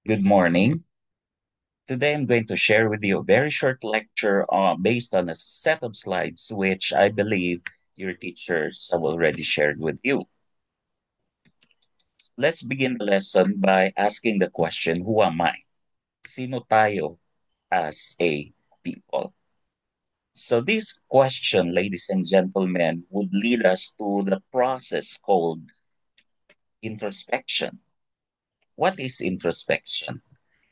Good morning. Today I'm going to share with you a very short lecture based on a set of slides which I believe your teachers have already shared with you. Let's begin the lesson by asking the question, who am I? Sino tayo as a people? So this question, ladies and gentlemen, would lead us to the process called introspection. What is introspection?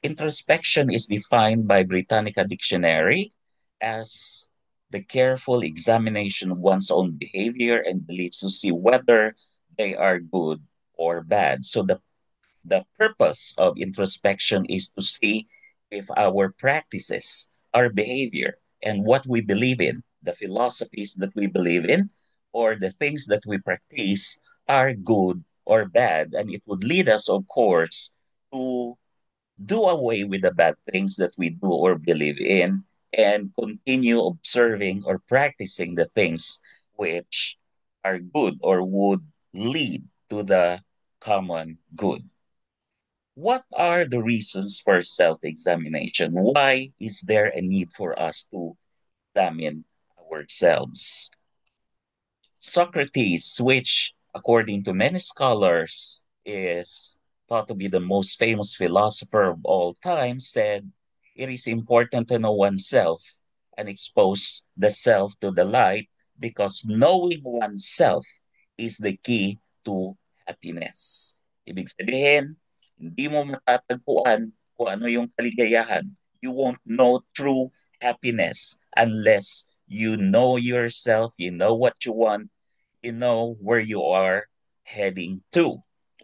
Introspection is defined by Britannica Dictionary as the careful examination of one's own behavior and beliefs to see whether they are good or bad. So the purpose of introspection is to see if our practices, our behavior, and what we believe in, the philosophies that we believe in, or the things that we practice are good or bad. And it would lead us, of course, to do away with the bad things that we do or believe in and continue observing or practicing the things which are good or would lead to the common good. What are the reasons for self examination? Why is there a need for us to examine ourselves? Socrates, which, according to many scholars, is thought to be the most famous philosopher of all time, said it is important to know oneself and expose the self to the light because knowing oneself is the key to happiness. Ibig sabihin, hindi mo matatagpuan kung ano yung kaligayahan. You won't know true happiness unless you know yourself, you know what you want, you know where you are heading to.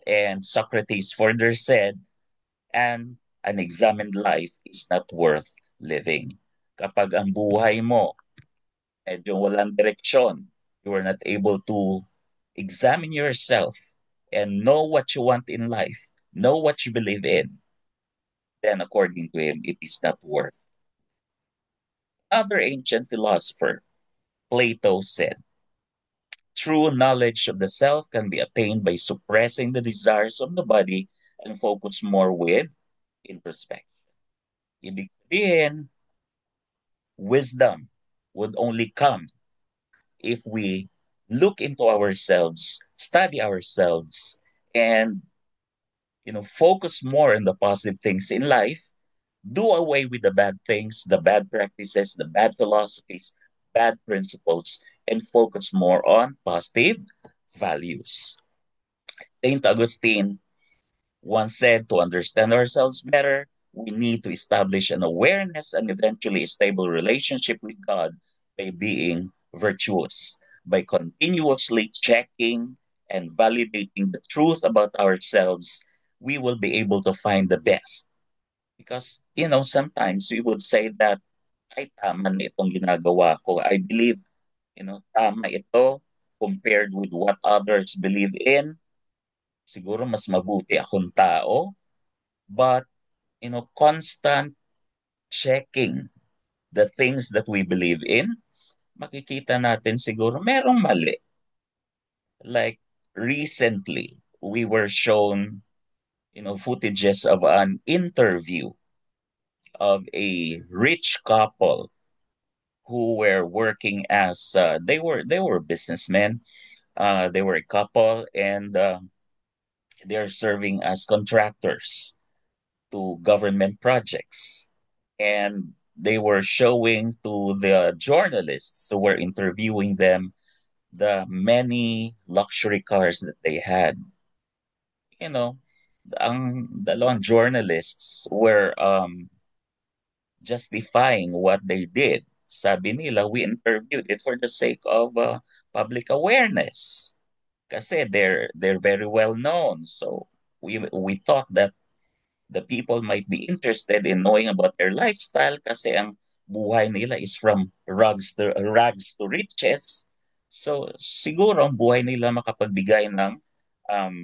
And Socrates further said, and an examined life is not worth living. Kapag ang buhay mo medyo walang direksyon, you are not able to examine yourself and know what you want in life, know what you believe in, then according to him, it is not worth. Another ancient philosopher, Plato, said, true knowledge of the self can be attained by suppressing the desires of the body and focus more with introspection. Ibig sabihin, wisdom would only come if we look into ourselves, study ourselves, and focus more on the positive things in life, do away with the bad things, the bad practices, the bad philosophies, bad principles, and focus more on positive values. Saint Augustine once said, to understand ourselves better, we need to establish an awareness and eventually a stable relationship with God by being virtuous, by continuously checking and validating the truth about ourselves. We will be able to find the best. Because, sometimes we would say that, ay, tama na itong ginagawa ko. I believe, tama ito compared with what others believe in. Siguro mas mabuti akong tao. But, constant checking the things that we believe in, makikita natin siguro merong mali. Like recently, we were shown, footages of an interview of a rich couple who were working as they were businessmen. They were a couple, and they're serving as contractors to government projects. And they were showing to the journalists who were interviewing them the many luxury cars that they had. You know, ang dalawang journalists were justifying what they did. Sabi nila, we interviewed it for the sake of public awareness. Kasi they're very well known. So we thought that the people might be interested in knowing about their lifestyle kasi ang buhay nila is from rags to riches. So siguro ang buhay nila makapagbigay ng um,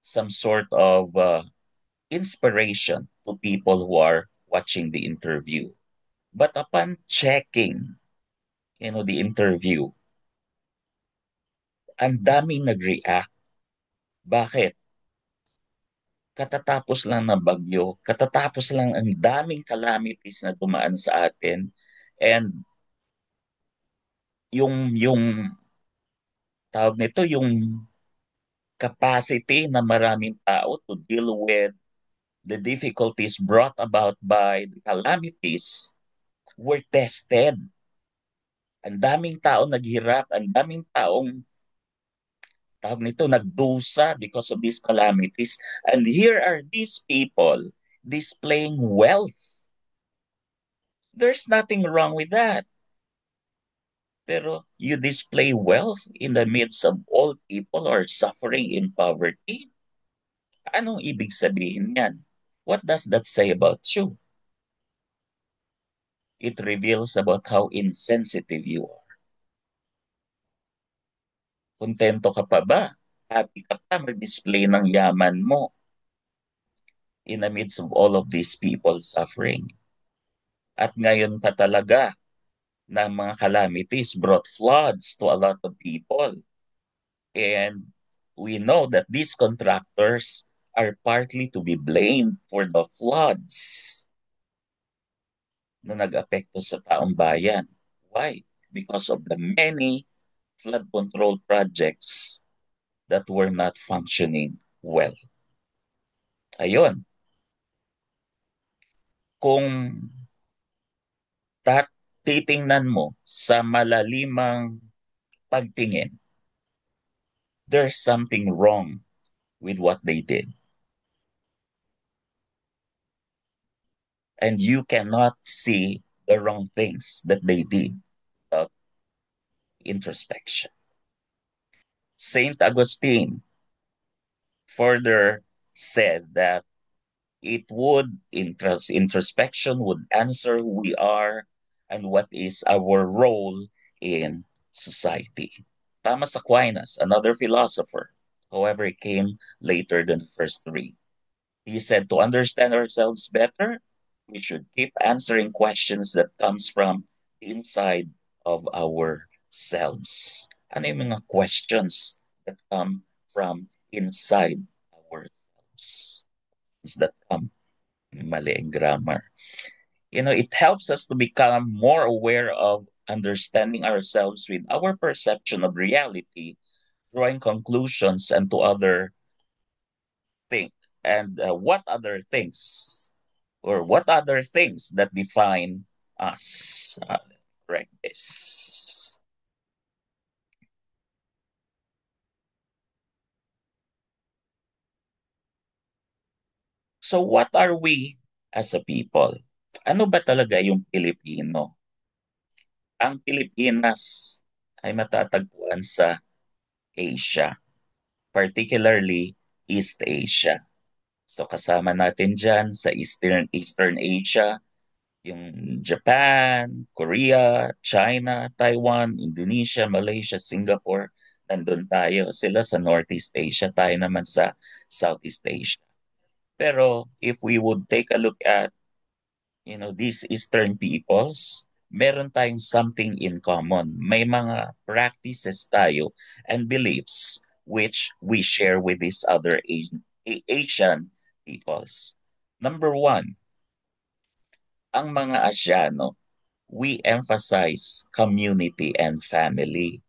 some sort of inspiration to people who are watching the interview. But upon checking, the interview, ang daming nag-react. Bakit? katatapos lang ng bagyo, katatapos lang ang daming calamities na dumaan sa atin. And yung tawag nito, yung capacity na maraming tao to deal with the difficulties brought about by the calamities were tested. Ang daming tao naghirap, ang daming taong tawag nito nagdusa because of these calamities. And here are these people displaying wealth. There's nothing wrong with that. Pero you display wealth in the midst of all people who are suffering in poverty. Anong ibig sabihin yan? What does that say about you? It reveals about how insensitive you are. Kontento ka pa ba? Happy ka pa mag-display ng yaman mo in the midst of all of these people suffering. At ngayon pa talaga na mga calamities brought floods to a lot of people. And we know that these contractors are partly to be blamed for the floods na nag-apekto sa taong bayan. Why? Because of the many flood control projects that were not functioning well. Ayun, kung titingnan mo sa malalimang pagtingin, there's something wrong with what they did. And you cannot see the wrong things that they did without introspection. Saint Augustine further said that introspection would answer who we are and what is our role in society. Thomas Aquinas, another philosopher, however, he came later than the first three. He said to understand ourselves better, we should keep answering questions that comes from inside of ourselves. Ano yung mga questions that come from inside ourselves? That come, mali ang grammar. It helps us to become more aware of understanding ourselves with our perception of reality, drawing conclusions and to other things. And what other things or what other things that define us? Correct this. So what are we as a people? Ano ba talaga yung Pilipino? Ang Pilipinas ay matatagpuan sa Asia, particularly East Asia. So kasama natin dyan sa Eastern Asia, yung Japan, Korea, China, Taiwan, Indonesia, Malaysia, Singapore. Nandun tayo. Sila sa Northeast Asia, tayo naman sa Southeast Asia. Pero if we would take a look at these Eastern peoples, meron tayong something in common. May mga practices tayo and beliefs which we share with these other Asian peoples. Number one, ang mga Asiano, we emphasize community and family.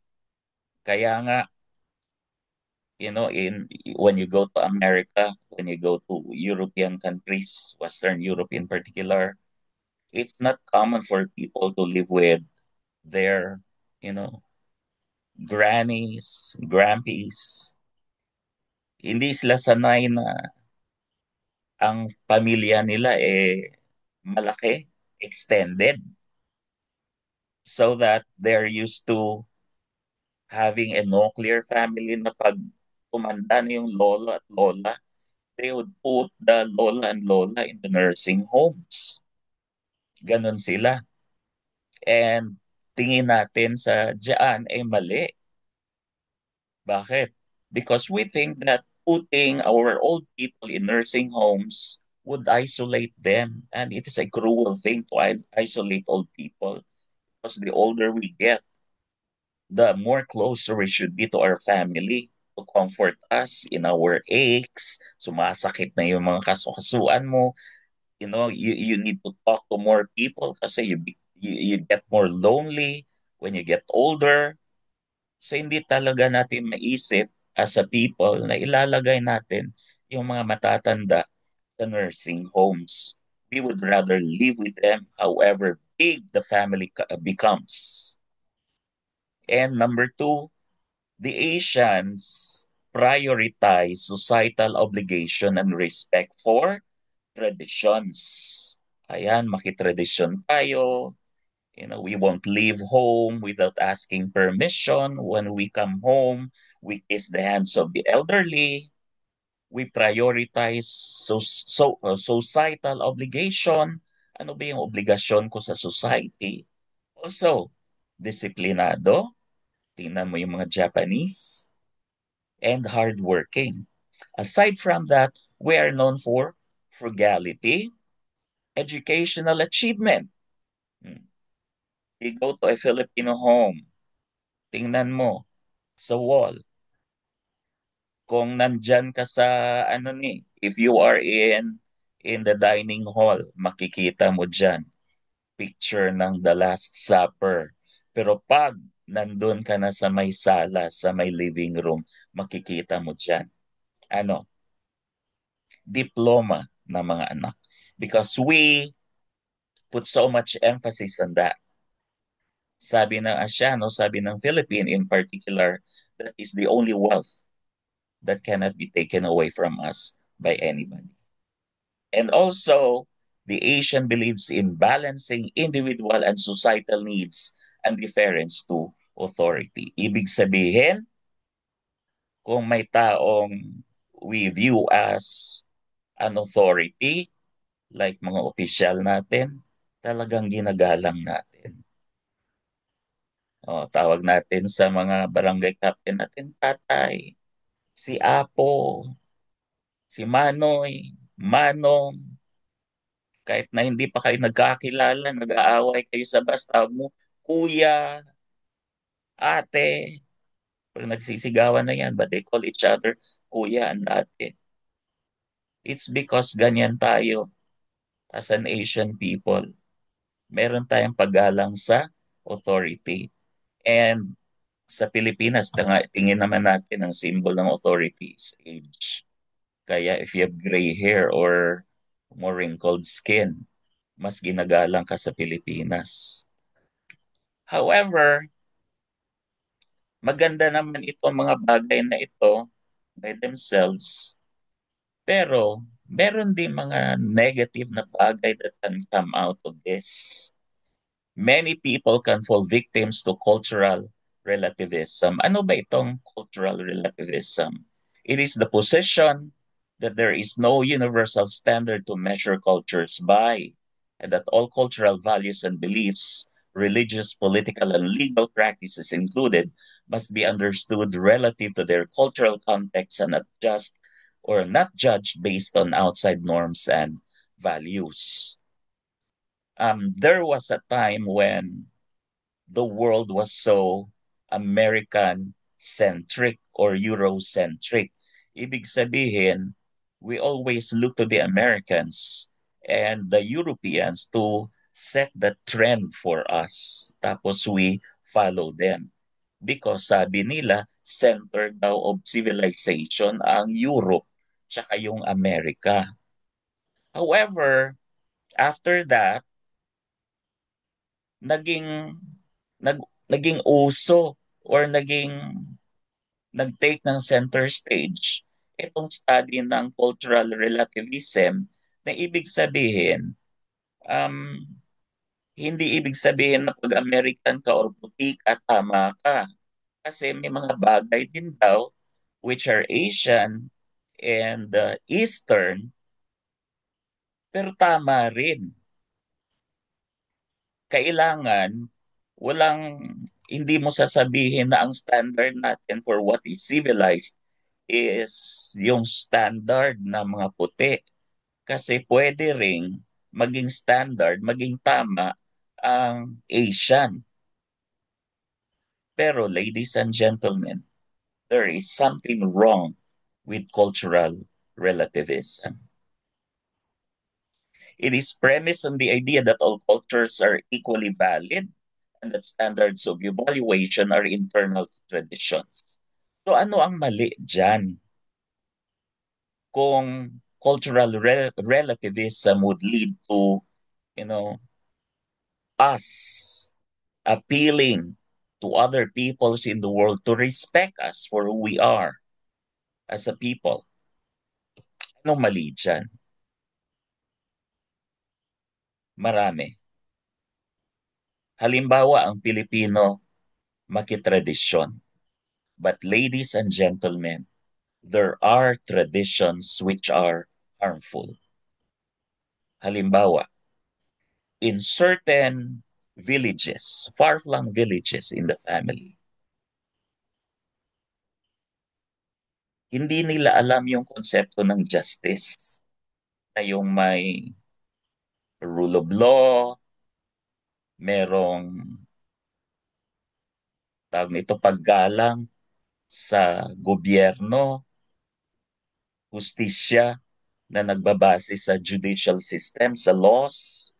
Kaya nga, when you go to America, when you go to European countries, Western Europe in particular, it's not common for people to live with their, you know, grannies, grandpies. Hindi sila sanay na ang pamilya nila malaki, extended, so that they're used to having a nuclear family na pag tumanda na yung lola at lola, they would put the lola and lola in the nursing homes. Ganon sila. And tingin natin sa dyan ay mali. Bakit? Because we think that putting our old people in nursing homes would isolate them. And it is a cruel thing to isolate old people. Because the older we get, the more closer we should be to our family, to comfort us in our aches. Sumasakit na yung mga kasukasuan mo. You need to talk to more people kasi you get more lonely when you get older. So hindi talaga natin maisip as a people na ilalagay natin yung mga matatanda sa nursing homes. We would rather live with them however big the family becomes. And number two, the Asians prioritize societal obligation and respect for traditions. Ayan, makitradisyon tayo. We won't leave home without asking permission. When we come home, we kiss the hands of the elderly. We prioritize societal obligation. Ano ba yung obligasyon ko sa society? Also, disiplinado. Tingnan mo yung mga Japanese. And hardworking. Aside from that, we are known for frugality, educational achievement. Hmm. You go to a Filipino home, tingnan mo sa wall. Kung nandyan ka sa, if you are in the dining hall, makikita mo dyan, picture ng The Last Supper. Pero pag nandun ka na sa may sala, sa may living room, makikita mo dyan, ano, diploma ng mga anak. Because we put so much emphasis on that. Sabi ng Asiano, sabi ng Philippine in particular, that is the only wealth that cannot be taken away from us by anybody. And also, the Asian believes in balancing individual and societal needs and deference to authority. Ibig sabihin, kung may taong we view as an authority, like mga opisyal natin, talagang ginagalang natin. Tawag natin sa mga barangay captain natin, tatay, si Apo, si Manoy, Manong, kahit na hindi pa kayo nagkakilala, nag-aaway kayo sa bus, tawag mo, kuya, ate, pag nagsisigawan na yan, but they call each other kuya and ate. It's because ganyan tayo as an Asian people. Meron tayong paggalang sa authority. And sa Pilipinas, tingin naman natin ang symbol ng authority is age. Kaya if you have gray hair or more wrinkled skin, mas ginagalang ka sa Pilipinas. However, maganda naman itong mga bagay na ito by themselves. Pero meron din mga negative na bagay that can come out of this. Many people can fall victims to cultural relativism. Ano ba itong cultural relativism? It is the position that there is no universal standard to measure cultures by, and that all cultural values and beliefs, religious, political, and legal practices included, must be understood relative to their cultural context and not just or not judged based on outside norms and values. There was a time when the world was so American centric or Eurocentric. Ibig sabihin, we always look to the Americans and the Europeans to set the trend for us. Tapos we follow them. Because sabi nila, center daw of civilization ang Europe tsaka yung Amerika. However, after that, naging nag naging uso or nag-take ng center stage itong study ng cultural relativism na ibig sabihin um hindi ibig sabihin na pag American ka or puti ka tama ka kasi may mga bagay din daw which are Asian and Eastern pero tama rin kailangan walang hindi mo sasabihin na ang standard natin for what is civilized is yung standard ng mga puti. Kasi pwede ring maging standard, maging tama ang Asian. Pero ladies and gentlemen, there is something wrong with cultural relativism. It is premised on the idea that all cultures are equally valid and that standards of evaluation are internal to traditions. So ano ang mali dyan? Kung cultural relativism would lead to, you know, us appealing to other peoples in the world to respect us for who we are as a people. Anong mali dyan? Marami. Halimbawa, ang Pilipino makitradisyon. But ladies and gentlemen, there are traditions which are harmful. Halimbawa, in certain villages, far-flung villages in the family, hindi nila alam yung konsepto ng justice na yung may rule of law, merong tawag nito paggalang sa gobyerno, hustisya na nagbabase sa judicial system, sa laws.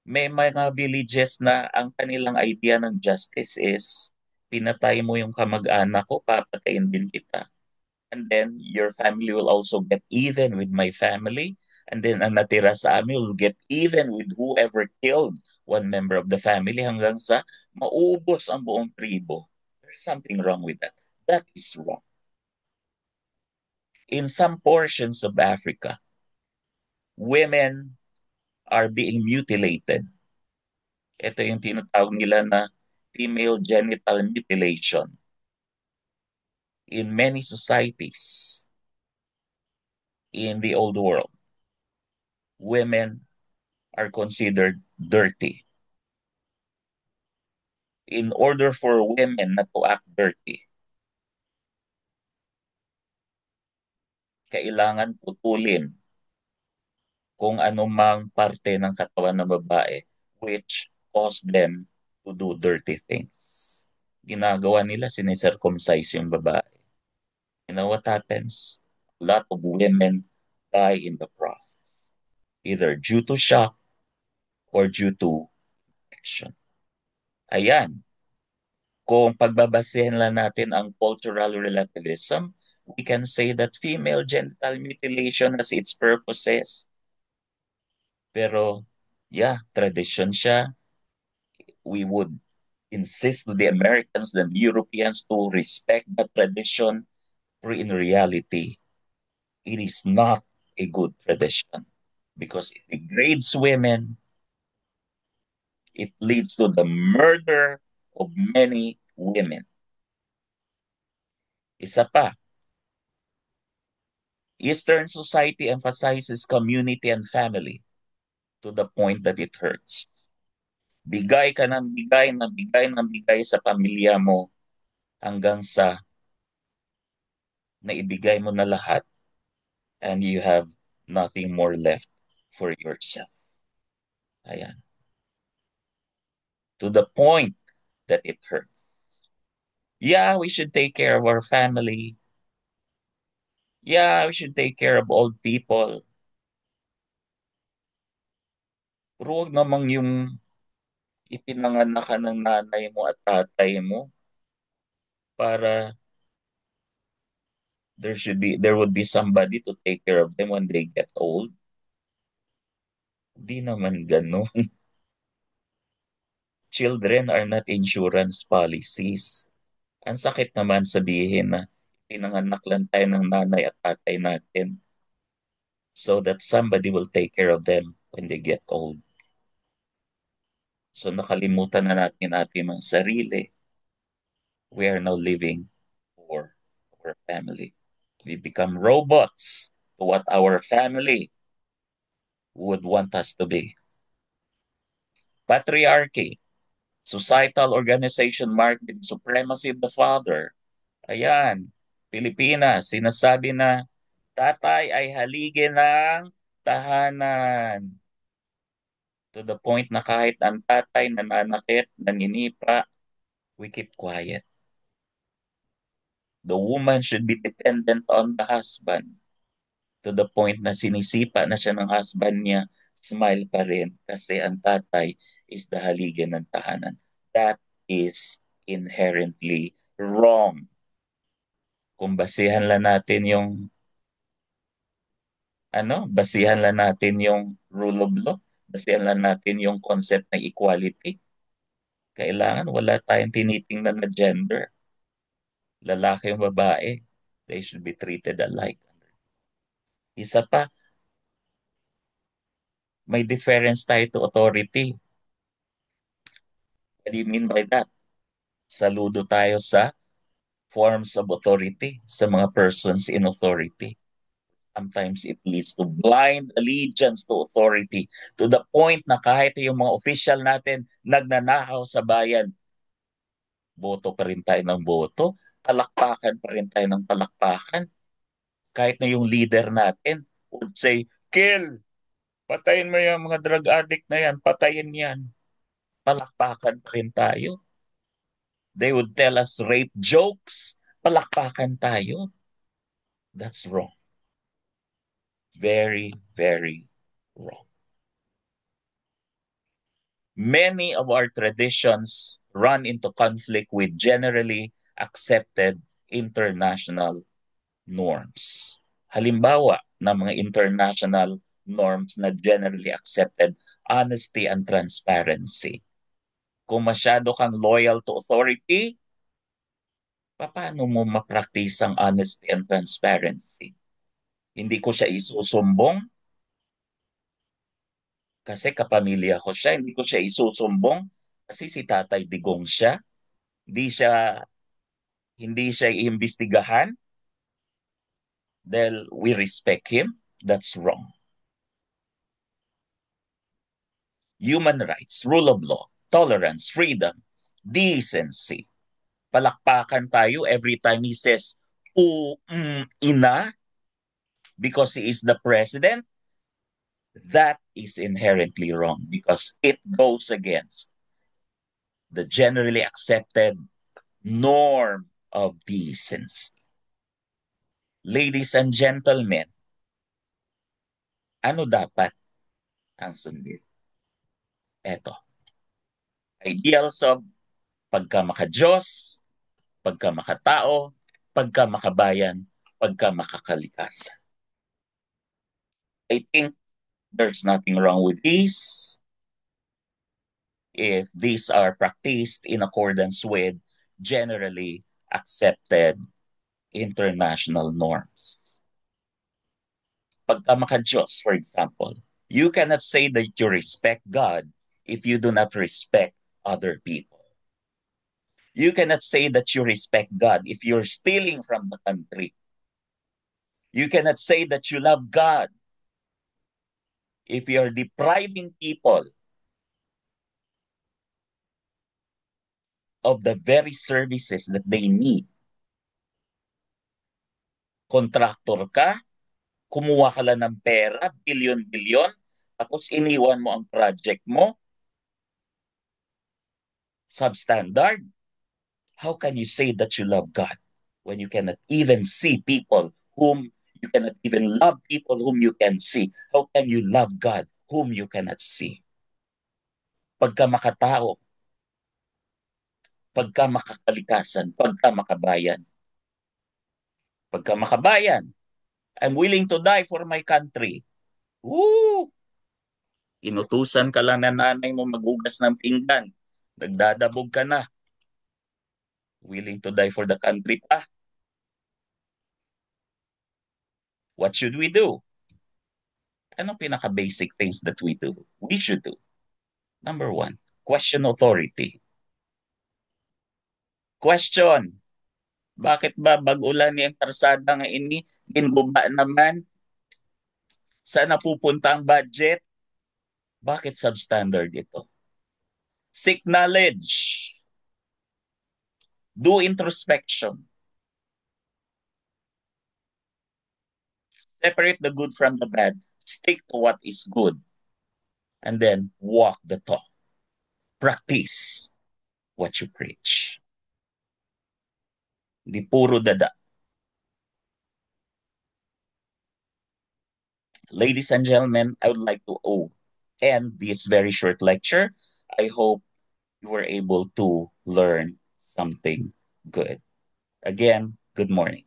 May mga villages na ang kanilang idea ng justice is pinatay mo yung kamag-anak ko, papatayin din kita. And then your family will also get even with my family. And then ang natira sa amin will get even with whoever killed one member of the family hanggang sa maubos ang buong tribo. There's something wrong with that. That is wrong. In some portions of Africa, women are being mutilated. Ito yung tinatawag nila na female genital mutilation. In many societies in the old world, women are considered dirty. In order for women not to act dirty, kailangan putulin kung anumang parte ng katawan ng babae which cause them to do dirty things. Ginagawa nila, sinicircumcise yung babae. You know what happens? A lot of women die in the process, either due to shock or due to infection. Ayan, kung pagbabasehan lang natin ang cultural relativism, we can say that female genital mutilation has its purposes. Pero, yeah, tradition siya. We would insist to the Americans and the Europeans to respect that tradition, but in reality, it is not a good tradition because it degrades women. It leads to the murder of many women. Isa pa, Eastern society emphasizes community and family to the point that it hurts. Bigay ka ng bigay ng bigay ng bigay sa pamilya mo hanggang sa naibigay mo na lahat and you have nothing more left for yourself. Ayan. To the point that it hurts. Yeah, we should take care of our family. Yeah, we should take care of old people. Pero huwag namang yung ipinanganak ka ng nanay mo at tatay mo para there would be somebody to take care of them when they get old. Di naman ganun. Children are not insurance policies. Ang sakit naman sabihin na pinanganak lang tayo ng nanay at tatay natin so that somebody will take care of them when they get old. So nakalimutan na natin ating mga sarili. We are now living for our family. We become robots to what our family would want us to be. Patriarchy, societal organization marked with supremacy of the father. Ayan, Pilipinas, sinasabi na tatay ay haligi ng tahanan. To the point na kahit ang tatay nananakit, naninipa, we keep quiet. The woman should be dependent on the husband to the point na sinisipa na siya ng husband niya, smile pa rin kasi ang tatay is the haligi ng tahanan. That is inherently wrong. Kung basihan lang natin yung basihan lang natin yung rule of law, basihan lang natin yung concept ng equality. Kailangan wala tayong tinitingnan na gender. Lalaki o babae, they should be treated alike. Isa pa, may difference tayo to authority. What do you mean by that? Saludo tayo sa forms of authority, sa mga persons in authority. Sometimes it leads to blind allegiance to authority to the point na kahit yung mga official natin nagnanakaw sa bayan, boto pa rin tayo ng boto, palakpakan pa rin tayo ng palakpakan. Kahit na yung leader natin would say, kill, patayin mo yung mga drug addict na yan, patayin yan. Palakpakan pa rin tayo. They would tell us rape jokes, palakpakan tayo. That's wrong. Very, very wrong. Many of our traditions run into conflict with generally accepted international norms. Halimbawa ng mga international norms na generally accepted, honesty and transparency. Kung masyado kang loyal to authority, paano mo ma-practice ang honesty and transparency? Hindi ko siya isusumbong kasi kapamilya ko siya. Hindi ko siya isusumbong kasi si Tatay Digong siya. Hindi siya hindi siya iimbestigahan dahil we respect him. That's wrong. Human rights, rule of law, tolerance, freedom, decency. Palakpakan tayo every time he says, ina, because he is the president. That is inherently wrong because it goes against the generally accepted norm of decency. Ladies and gentlemen, ano dapat ang sundin? Eto, ideals of pagka maka-Diyos, pagka makatao, pagka makabayan, pagka makakalikasan. I think there's nothing wrong with these if these are practiced in accordance with generally accepted international norms. Pagka maka-Diyos, for example, you cannot say that you respect God if you do not respect other people. You cannot say that you respect God if you're stealing from the country. You cannot say that you love God if you're depriving people of the very services that they need. Kontraktor ka, kumuha ka lang ng pera, bilyon-bilyon, tapos iniwan mo ang project mo, substandard. How can you say that you love God when you cannot even see people whom you cannot even love people whom you can see? How can you love God whom you cannot see? Pagka makatao, pagka makakalikasan, pagka makabayan. Pagka makabayan, I'm willing to die for my country. Woo! Inutusan ka lang na nanay mo magugas ng pinggan. Nagdadabog ka na. Willing to die for the country pa. What should we do? Anong pinaka-basic things that we do? We should do. Number one, question authority. Question, bakit ba bag-ulan yung karsada nga ini? Ginguba naman? Saan napupunta ang budget? Bakit substandard ito? Seek knowledge. Do introspection. Separate the good from the bad. Stick to what is good. And then walk the talk. Practice what you preach. Di puro dada. Ladies and gentlemen, I would like to end this very short lecture. I hope you were able to learn something good. Again, good morning.